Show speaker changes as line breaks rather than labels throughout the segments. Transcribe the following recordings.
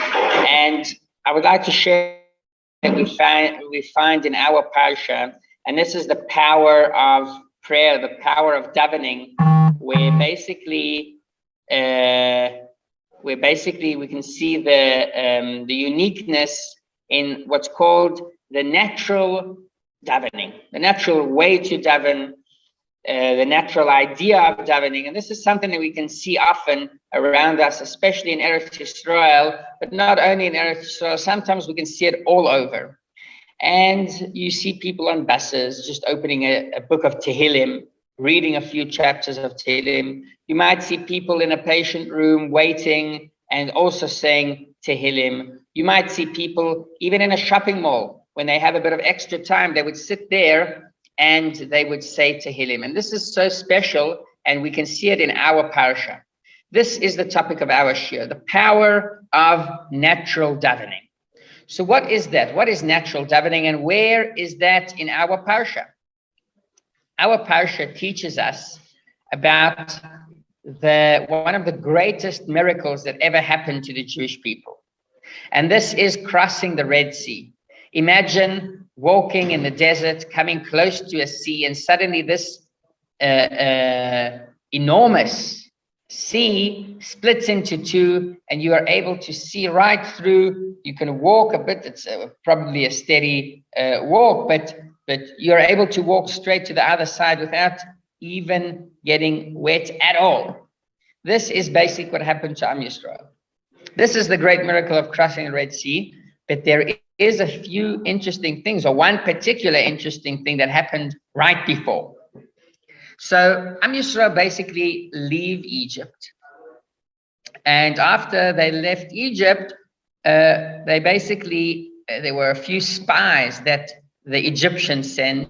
And I would like to share that we find in our parsha, and this is the power of prayer, the power of davening, where basically we can see the uniqueness in what's called the natural davening, the natural way to daven, the natural idea of davening. And this is something that we can see often around us, especially in Eretz Yisrael, but not only in Eretz Yisrael, sometimes we can see it all over. And you see people on buses just opening a book of Tehillim, reading a few chapters of Tehillim. You might see people in a patient room waiting and also saying Tehillim. You might see people even in a shopping mall, when they have a bit of extra time, they would sit there and they would say Tehillim. And this is so special, and we can see it in our parsha. This is the topic of our shir, the power of natural davening. So what is that? What is natural davening, and where is that in our parsha? Our parsha teaches us about one of the greatest miracles that ever happened to the Jewish people. And this is crossing the Red Sea. Imagine walking in the desert, coming close to a sea, and suddenly this enormous sea splits into two, and you are able to see right through. You can walk a bit. It's probably a steady walk, but you're able to walk straight to the other side without even getting wet at all. This is basically what happened to Am Yisrael. This is the great miracle of crossing the Red Sea, but there is a few interesting things, or one particular interesting thing that happened right before. So Am Yisrael basically leave Egypt. And after they left Egypt, there were a few spies that the Egyptians sent.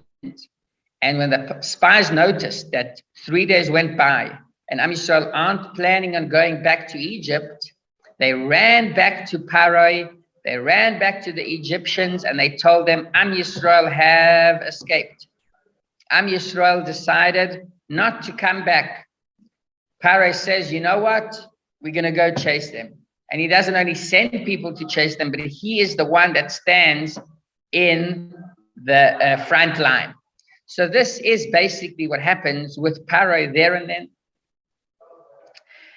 And when the spies noticed that 3 days went by and Am Yisrael aren't planning on going back to Egypt, they ran back to Paroi, they ran back to the Egyptians, and they told them Am Yisrael have escaped. Am Yisrael decided not to come back. Paroi says, you know what? We're going to go chase them. And he doesn't only send people to chase them, but he is the one that stands in the front line. So this is basically what happens with Paroi there and then.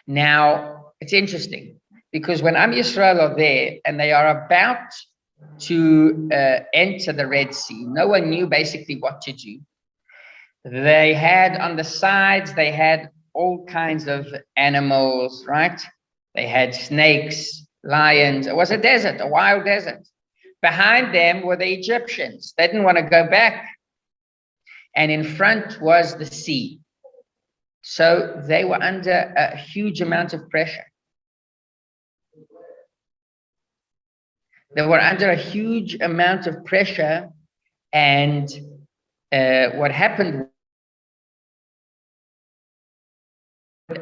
Now, it's interesting, because when Am Yisrael are there and they are about to enter the Red Sea, no one knew basically what to do. They had on the sides, they had all kinds of animals, right? They had snakes, lions. It was a desert, a wild desert. Behind them were the Egyptians. They didn't want to go back. And in front was the sea. So they were under a huge amount of pressure. They were under a huge amount of pressure, and what happened,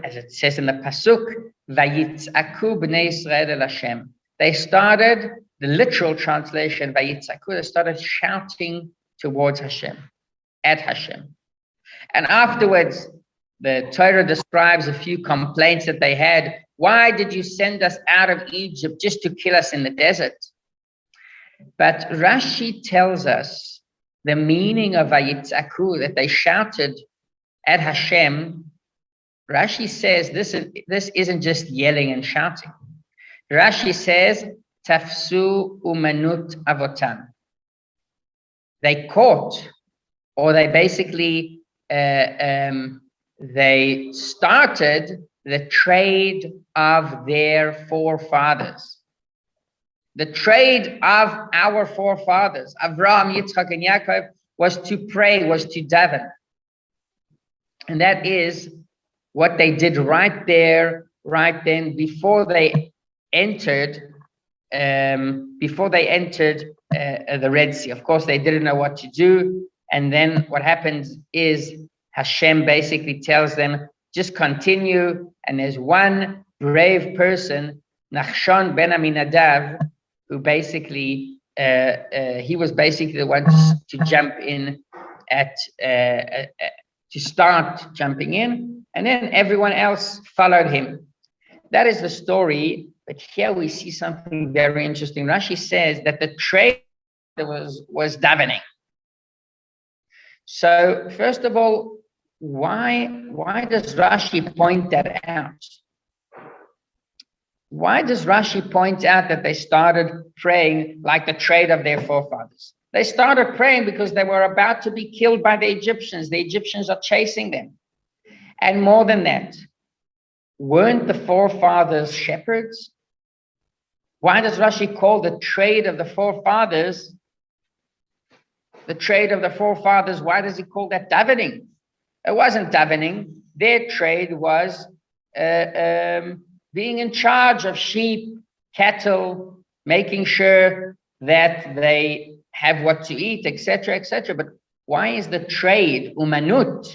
as it says in the pasuk, Vayitzaku b'nei Yisrael el Hashem. They started, the literal translation, Vayitzaku, they started shouting towards Hashem, at Hashem. And afterwards, the Torah describes a few complaints that they had. Why did you send us out of Egypt just to kill us in the desert? But Rashi tells us the meaning of Vayitzaku, that they shouted at Hashem. Rashi says this isn't just yelling and shouting. Rashi says, Tafsu umanut avotam. They caught, or they basically, they started the trade of their forefathers. The trade of our forefathers, Avraham, Yitzchak, and Yaakov, was to pray, was to daven. And that is what they did right there, right then, before they entered the Red Sea. Of course, they didn't know what to do. And then what happens is Hashem basically tells them, just continue. And there's one brave person, Nachshon ben Aminadav, who basically, he was basically the one to jump in to start jumping in, and then everyone else followed him. That is the story But here we see something very interesting. Rashi says that the trade was davening. So first of all, why does Rashi point that out? Why does Rashi point out that they started praying like the trade of their forefathers? They started praying because they were about to be killed by the Egyptians. The Egyptians are chasing them. And more than that, weren't the forefathers shepherds? Why does Rashi call the trade of the forefathers the trade of the forefathers? Why does he call that davening? It wasn't davening. Their trade was being in charge of sheep, cattle, making sure that they have what to eat, etc., etc. But why is the trade umanut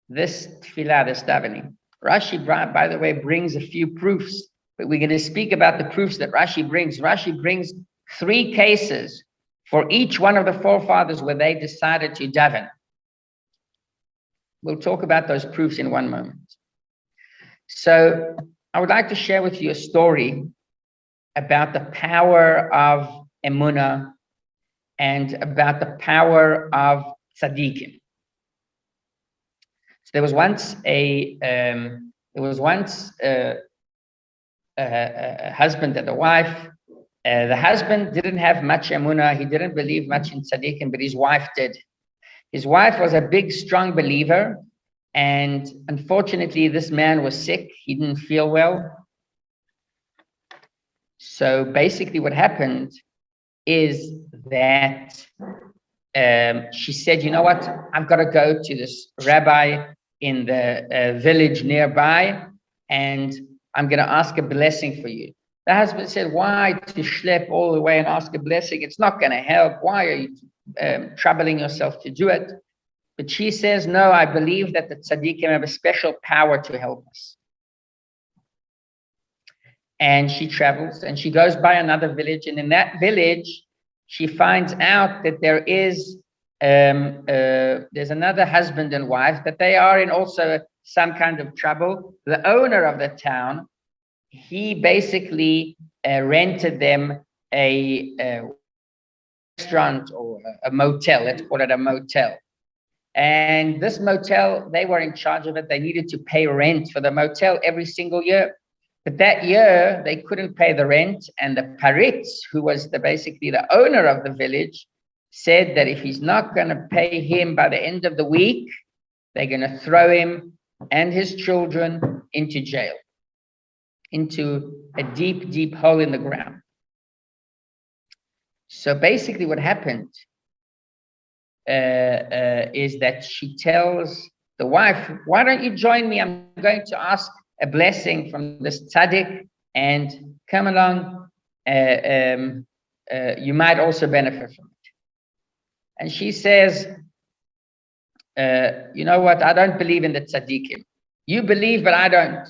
this tefillah, this davening? Rashi, by the way, brings a few proofs, but we're going to speak about the proofs that Rashi brings. Rashi brings 3 cases for each one of the forefathers where they decided to daven. We'll talk about those proofs in one moment. So I would like to share with you a story about the power of emunah and about the power of tzaddikim. So there was once a husband and a wife. The husband didn't have much emunah. He didn't believe much in tzaddikim, but his wife did. His wife was a big, strong believer. And unfortunately, this man was sick. He didn't feel well. So basically what happened is that she said, you know what? I've got to go to this rabbi in the village nearby, and I'm going to ask a blessing for you. The husband said, why to schlep all the way and ask a blessing? It's not going to help. Why are you troubling yourself to do it? But she says, no, I believe that the tzaddikim have a special power to help us. And she travels and she goes by another village. And in that village, she finds out that there is there's another husband and wife, that they are in also some kind of trouble. The owner of the town, he basically rented them a restaurant or a motel. Let's call it a motel. And this motel, they were in charge of it. They needed to pay rent for the motel every single year. But that year, they couldn't pay the rent. And the Paritz, who was basically the owner of the village, said that if he's not going to pay him by the end of the week, they're going to throw him and his children into jail, into a deep, deep hole in the ground. So basically what happened is that she tells the wife, why don't you join me? I'm going to ask a blessing from this tzaddik and come along. You might also benefit from it. And she says, you know what? I don't believe in the tzaddikim. You believe, but I don't.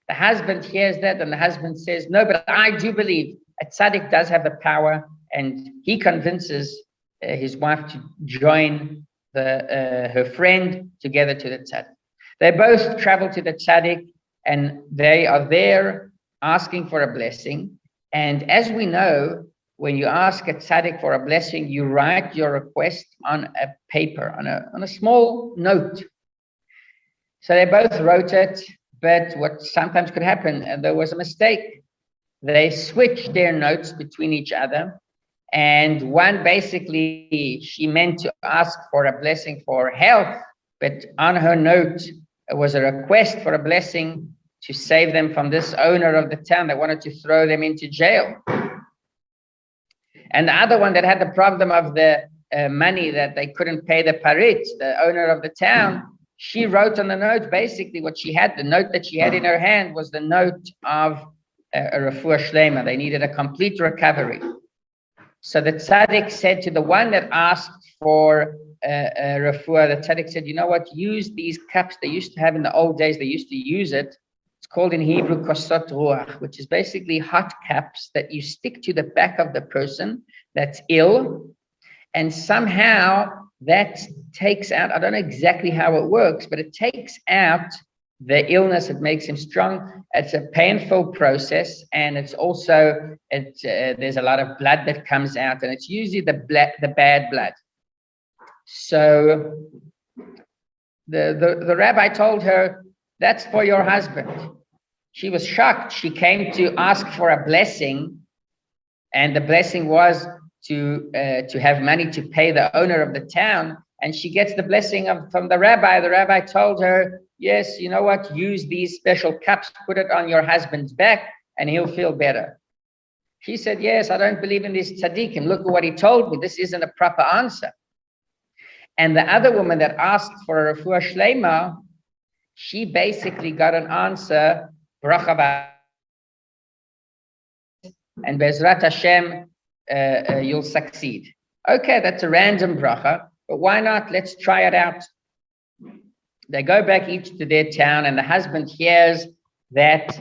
The husband hears that and the husband says, no, but I do believe. A tzaddik does have the power, and he convinces his wife to join her friend together to the tzaddik. They both travel to the tzaddik, and they are there asking for a blessing. And as we know, when you ask a tzaddik for a blessing, you write your request on a paper, on a small note. So they both wrote it, but what sometimes could happen, and there was a mistake. They switched their notes between each other. And one basically, she meant to ask for a blessing for health, but on her note, it was a request for a blessing to save them from this owner of the town that wanted to throw them into jail. And the other one that had the problem of the money that they couldn't pay the parit, the owner of the town, she wrote on the note, basically what she had, the note that she had in her hand was the note of a refuah shlema. They needed a complete recovery. So the tzaddik said to the one that asked for a refuah, the tzaddik said, you know what, use these cups they used to have in the old days, they used to use it. It's called in Hebrew kosot ruach, which is basically hot cups that you stick to the back of the person that's ill. And somehow that takes out, I don't know exactly how it works, but it takes out the illness, it makes him strong. It's a painful process, and it's also there's a lot of blood that comes out, and it's usually the bad blood. So the rabbi told her, that's for your husband. She was shocked. She came to ask for a blessing, and the blessing was to have money to pay the owner of the town. And she gets the blessing from the rabbi. The rabbi told her, yes, you know what? Use these special cups, put it on your husband's back, and he'll feel better. She said, yes, I don't believe in these tzaddikim. Look at what he told me. This isn't a proper answer. And the other woman that asked for a refuah shlema, she basically got an answer, Rechavia, and Bezrat Hashem, you'll succeed. Okay, that's a random bracha, but why not? Let's try it out. They go back each to their town, and the husband hears that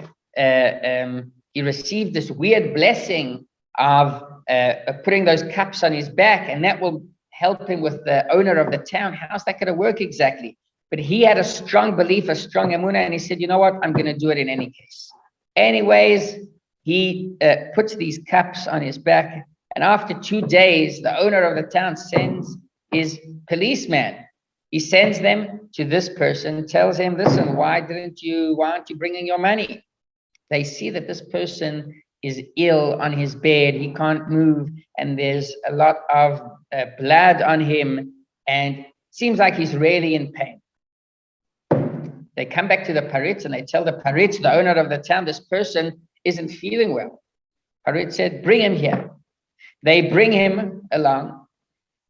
he received this weird blessing of putting those cups on his back, and that will help him with the owner of the town. How's that going to work exactly? But he had a strong belief, a strong emunah, and he said, you know what? I'm going to do it in any case. Anyways, he puts these cups on his back, and after 2 days, the owner of the town sends his policeman. He sends them to this person, tells him, listen, why aren't you bringing your money? They see that this person is ill on his bed, he can't move, and there's a lot of blood on him, and it seems like he's really in pain. They come back to the Paritz and they tell the Paritz, the owner of the town, this person isn't feeling well. Paritz said, bring him here. They bring him along,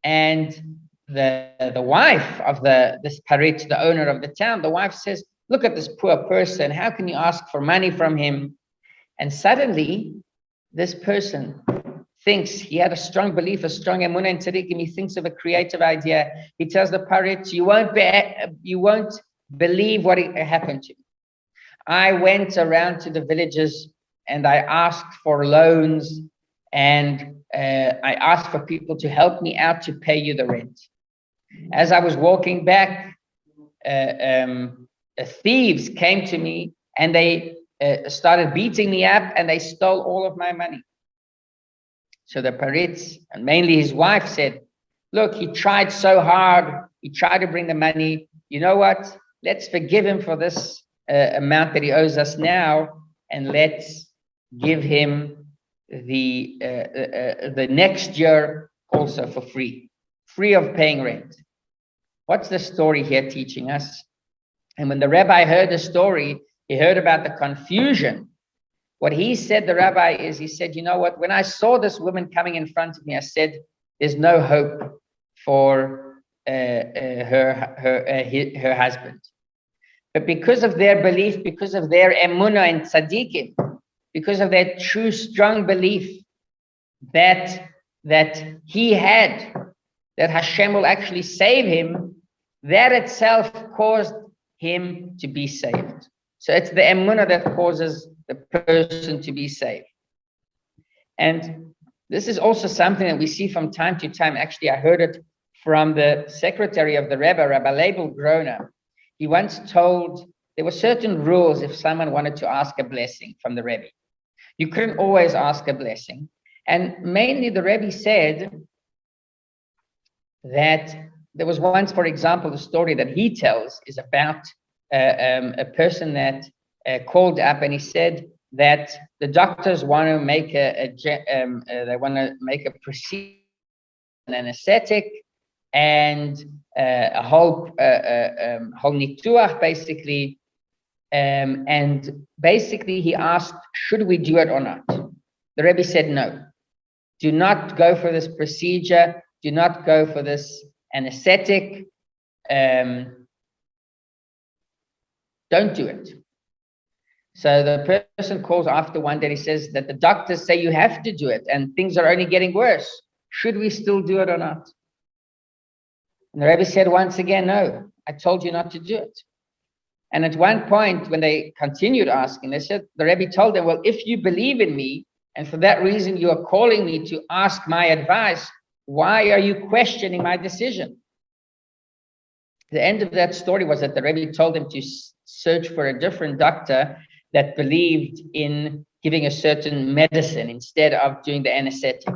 and the wife of this Paritz, the owner of the town, the wife says, look at this poor person. How can you ask for money from him? And suddenly, this person thinks, he had a strong belief, a strong emunah in tzaddikim. He thinks of a creative idea. He tells the Paritz, you won't believe what happened to me. I went around to the villages and I asked for loans, and I asked for people to help me out to pay you the rent. As I was walking back, thieves came to me and they started beating me up, and they stole all of my money. So the Paritz, and mainly his wife, said, look, he tried so hard. He tried to bring the money. You know what? Let's forgive him for this amount that he owes us now, and let's give him the next year also for free of paying rent. What's the story here teaching us? And when the rabbi heard the story, he heard about the confusion. What he said, the rabbi, is he said, you know what? When I saw this woman coming in front of me, I said, there's no hope for her husband. But because of their belief, because of their emunah in tzaddikim, because of their true strong belief that he had, that Hashem will actually save him, that itself caused him to be saved. So it's the emunah that causes the person to be saved. And this is also something that we see from time to time. Actually, I heard it from the secretary of the Rebbe, Rabbi Levi Diamond. He once told there were certain rules if someone wanted to ask a blessing from the Rebbe. You couldn't always ask a blessing. And mainly the Rebbe said that there was once, for example, the story that he tells is about a person that called up, and he said that the doctors want to make a procedure, an anesthetic, and a whole nituach, basically. And basically he asked, should we do it or not? The Rebbe said, no. Do not go for this procedure. Do not go for this anesthetic. Don't do it. So the person calls after one day. He says that the doctors say you have to do it, and things are only getting worse. Should we still do it or not? And the Rebbe said once again, no, I told you not to do it. And at one point, when they continued asking, they said, the Rebbe told them, well, if you believe in me, and for that reason you are calling me to ask my advice, why are you questioning my decision? The end of that story was that the Rebbe told him to search for a different doctor that believed in giving a certain medicine instead of doing the anesthetic.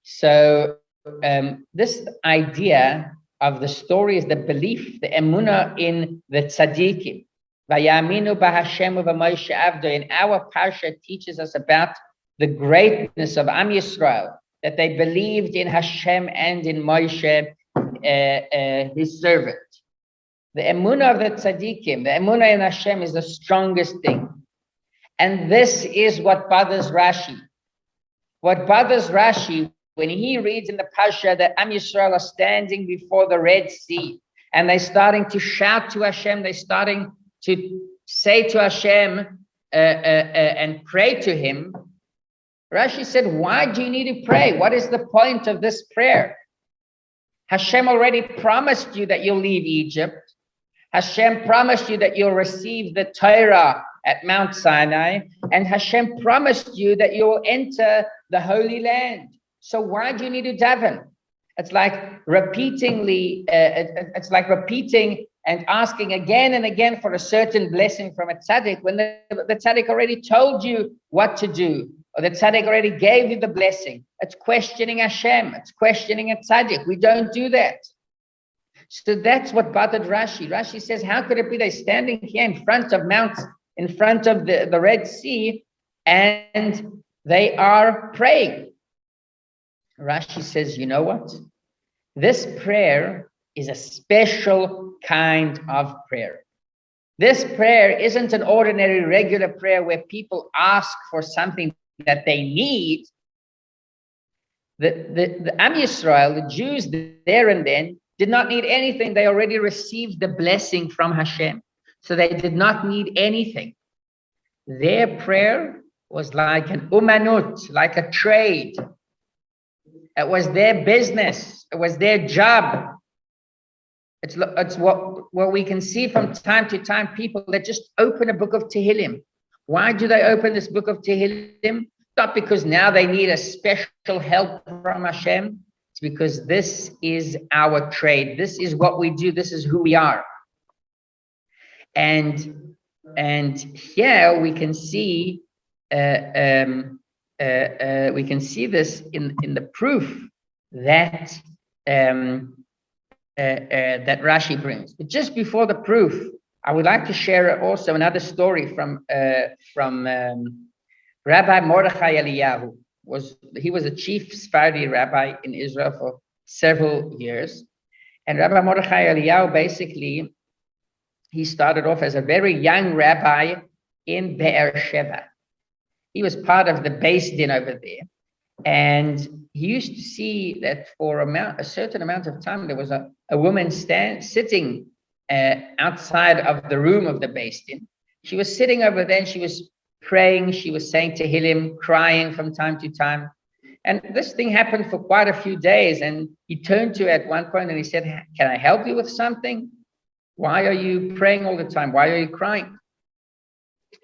So this idea of the story is the belief, the emunah in the tzaddikim. Vayaminu b'Hashem u'v'Moshe avdo. In our parsha teaches us about the greatness of Am Yisrael, that they believed in Hashem and in Moshe, his servant. The emunah of the tzaddikim, the emunah in Hashem is the strongest thing. And this is what bothers Rashi. What bothers Rashi when he reads in the Parsha that Am Yisrael are standing before the Red Sea and they're starting to shout to Hashem, they're starting to say to Hashem and pray to him. Rashi said, why do you need to pray? What is the point of this prayer? Hashem already promised you that you'll leave Egypt. Hashem promised you that you'll receive the Torah at Mount Sinai, and Hashem promised you that you will enter the Holy Land. So why do you need to daven? It's like repeating and asking again and again for a certain blessing from a tzaddik when the tzaddik already told you what to do, or the tzaddik already gave you the blessing. It's questioning Hashem. It's questioning a tzaddik. We don't do that. So that's what bothered Rashi. Rashi says, how could it be they're standing here in front of the Red Sea, and they are praying? Rashi says, you know what? This prayer is a special kind of prayer. This prayer isn't an ordinary, regular prayer where people ask for something that they need. The Am Yisrael, the Jews there and then, did not need anything. They already received the blessing from Hashem. So they did not need anything. Their prayer was like an umanut, like a trade. It was their business. It was their job. It's what we can see from time to time, people that just open a book of Tehillim. Why do they open this book of Tehillim? Not because now they need a special help from Hashem. It's because this is our trade. This is what we do. This is who we are. And here we can see this in the proof that that Rashi brings. But just before the proof, I would like to share also another story from Rabbi Mordechai Eliyahu. He was a chief Sephardi rabbi in Israel for several years, and Rabbi Mordechai Eliyahu basically, he started off as a very young rabbi in Be'er Sheva. He was part of the Beis Din over there. And he used to see that for a certain amount of time, there was a woman sitting outside of the room of the Beis Din. She was sitting over there and she was praying. She was saying Tehillim, crying from time to time. And this thing happened for quite a few days. And he turned to her at one point and he said, can I help you with something? Why are you praying all the time? Why are you crying?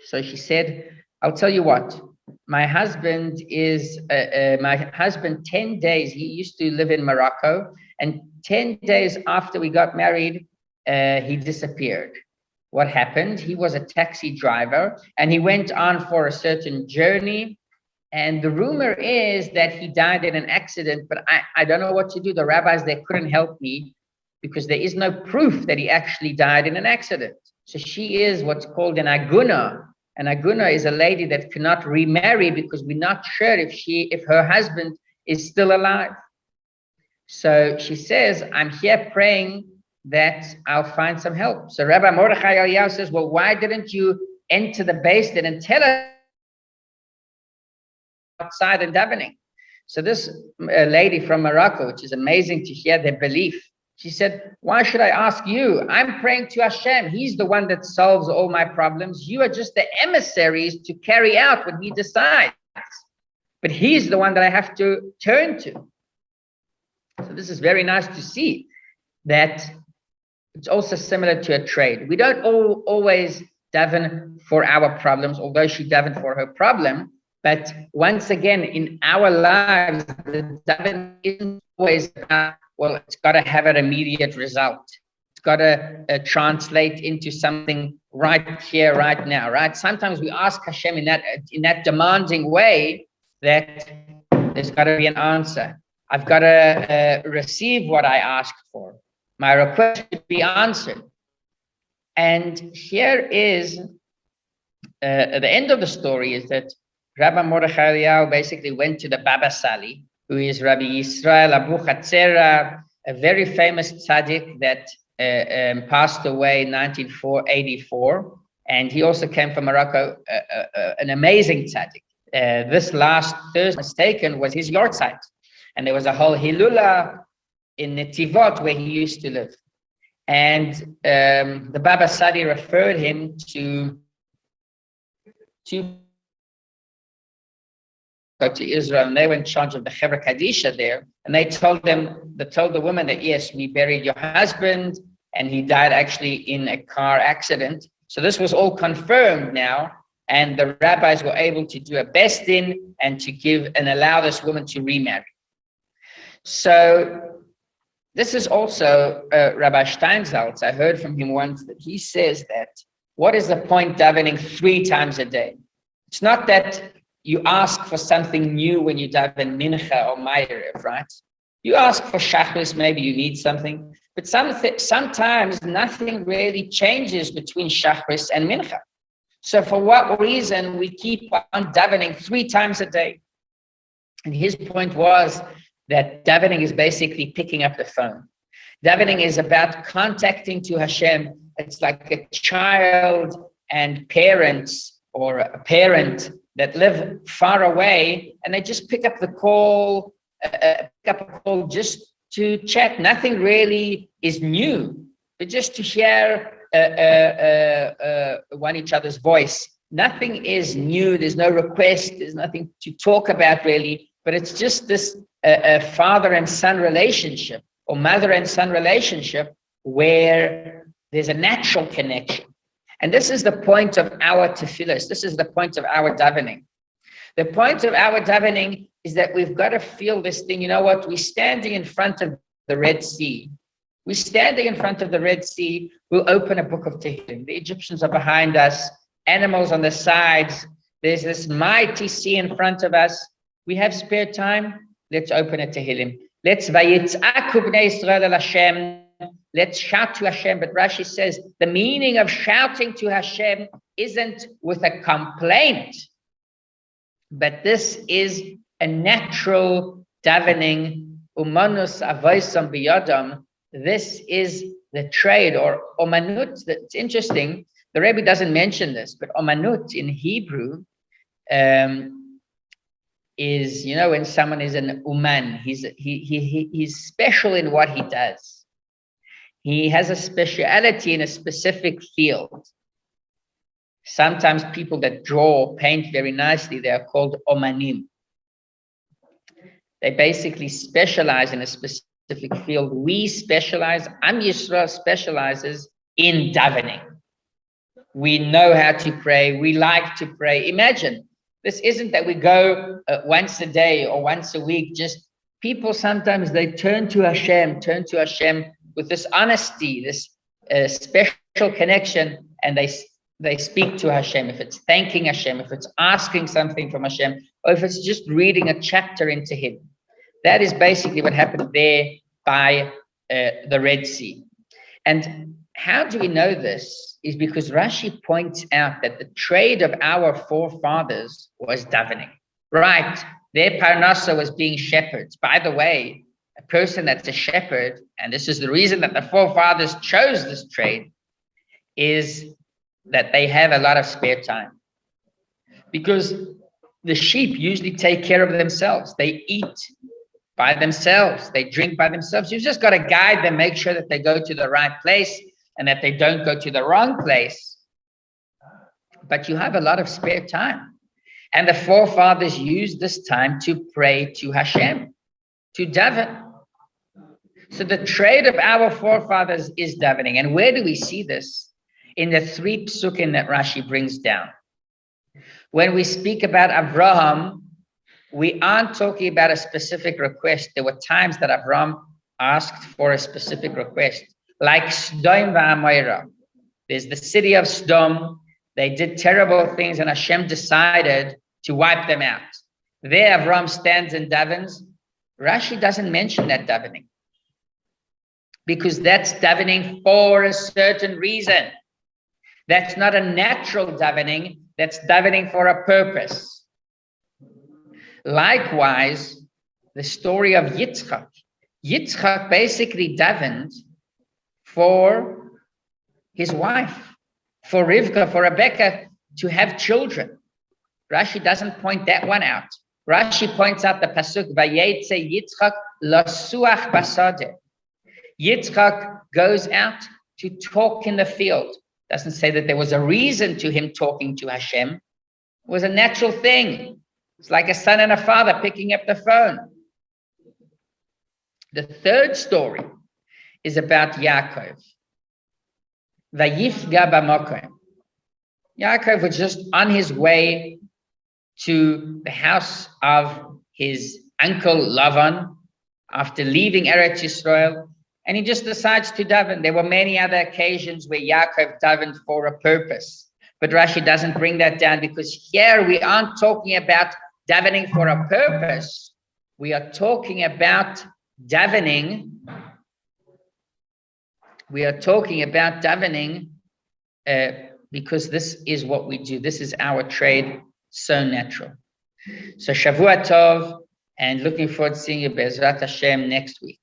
So she said, I'll tell you what, my husband 10 days, he used to live in Morocco, and 10 days after we got married, he disappeared. What happened? He was a taxi driver and he went on for a certain journey. And the rumor is that he died in an accident, but I don't know what to do. The rabbis, they couldn't help me because there is no proof that he actually died in an accident. So she is what's called an aguna. An aguna is a lady that cannot remarry because we're not sure if her husband is still alive. So she says, I'm here praying that I'll find some help. So Rabbi Mordechai Eliyahu says, well, why didn't you enter the Beis Din and tell us outside and davening? So this lady from Morocco, which is amazing to hear their belief, she said, why should I ask you? I'm praying to Hashem. He's the one that solves all my problems. You are just the emissaries to carry out what he decides. But he's the one that I have to turn to. So this is very nice to see that it's also similar to a trade. We don't always daven for our problems, although she davened for her problem. But once again, in our lives, the daven isn't always about, well, it's got to have an immediate result. It's got to translate into something right here, right now, right? Sometimes we ask Hashem in that demanding way that there's got to be an answer. I've got to receive what I asked for. My request should be answered. And here is the end of the story is that Rabbi Mordechai basically went to the Baba Sali, who is Rabbi Yisrael Abu Chatzera, a very famous tzaddik that passed away in 1984. And he also came from Morocco, an amazing tzaddik. This last Thursday, mistaken, was his yahrzeit. And there was a whole Hilula in Netivot where he used to live. And the Baba Sadi referred him to go to Israel, and they were in charge of the Chevra Kadisha there. And they told the woman that, yes, we buried your husband, and he died actually in a car accident. So this was all confirmed now, and the rabbis were able to do a best-in and to give and allow this woman to remarry. So this is also Rabbi Steinsaltz. I heard from him once that he says that, what is the point davening 3 times a day? It's not that you ask for something new when you daven mincha or ma'ariv, right? You ask for shachris, maybe you need something, but sometimes nothing really changes between shachris and mincha. So for what reason we keep on davening 3 times a day? And his point was that davening is basically picking up the phone. Davening is about contacting to Hashem. It's like a child and parents, or a parent that live far away, and they just pick up the call, just to chat. Nothing really is new, but just to hear one each other's voice. Nothing is new. There's no request. There's nothing to talk about really, but it's just this father and son relationship, or mother and son relationship, where there's a natural connection. And this is the point of our tefillos. This is the point of our davening. The point of our davening is that we've got to feel this thing. You know what? We're standing in front of the Red Sea. We're standing in front of the Red Sea. We'll open a book of Tehillim. The Egyptians are behind us, animals on the sides. There's this mighty sea in front of us. We have spare time. Let's open a Tehillim. Let's vayitz'aku bnei Yisrael el Hashem. Let's shout to Hashem. But Rashi says the meaning of shouting to Hashem isn't with a complaint, but this is a natural davening. Umanus avoisam biyadam. This is the trade, or omanut. It's interesting. The Rebbe doesn't mention this, but omanut in Hebrew is, you know, when someone is an uman, he's special in what he does. He has a speciality in a specific field. Sometimes people that draw, paint very nicely, they are called omanim. They basically specialize in a specific field. We specialize, Am Yisrael specializes in davening. We know how to pray. We like to pray. Imagine, this isn't that we go once a day or once a week. Just people sometimes, they turn to Hashem with this honesty, this special connection, and they speak to Hashem. If it's thanking Hashem, if it's asking something from Hashem, or if it's just reading a chapter into Him. That is basically what happened there by the Red Sea. And how do we know this? Is because Rashi points out that the trade of our forefathers was davening. Right, their parnasa was being shepherds. By the way, a person that's a shepherd, and this is the reason that the forefathers chose this trade, is that they have a lot of spare time. Because the sheep usually take care of themselves. They eat by themselves. They drink by themselves. You've just got to guide them, make sure that they go to the right place and that they don't go to the wrong place. But you have a lot of spare time. And the forefathers used this time to pray to Hashem, to daven. So the trade of our forefathers is davening. And where do we see this? In the 3 psukim that Rashi brings down. When we speak about Avraham, we aren't talking about a specific request. There were times that Avraham asked for a specific request. like Sdom v'Amorah. There's the city of Sdom. They did terrible things, and Hashem decided to wipe them out. There, Avram stands and davens. Rashi doesn't mention that davening, because that's davening for a certain reason. That's not a natural davening, that's davening for a purpose. Likewise, the story of Yitzchak. Yitzchak basically davened for his wife, for Rivka, for Rebecca, to have children. Rashi doesn't point that one out. Rashi points out the pasuk, Vayetze Yitzchak lasuach basadeh. Yitzchak goes out to talk in the field. Doesn't say that there was a reason to him talking to Hashem. It was a natural thing. It's like a son and a father picking up the phone. The third story is about Yaakov. Vayifga b'makom. Yaakov was just on his way to the house of his uncle Lavan after leaving Eretz Yisrael, and he just decides to daven. There were many other occasions where Yaakov davened for a purpose, but Rashi doesn't bring that down, because here we aren't talking about davening for a purpose. We are talking about davening. We are talking about davening because this is what we do. This is our trade, so natural. So Shavua Tov, and looking forward to seeing you Be'ezrat Hashem next week.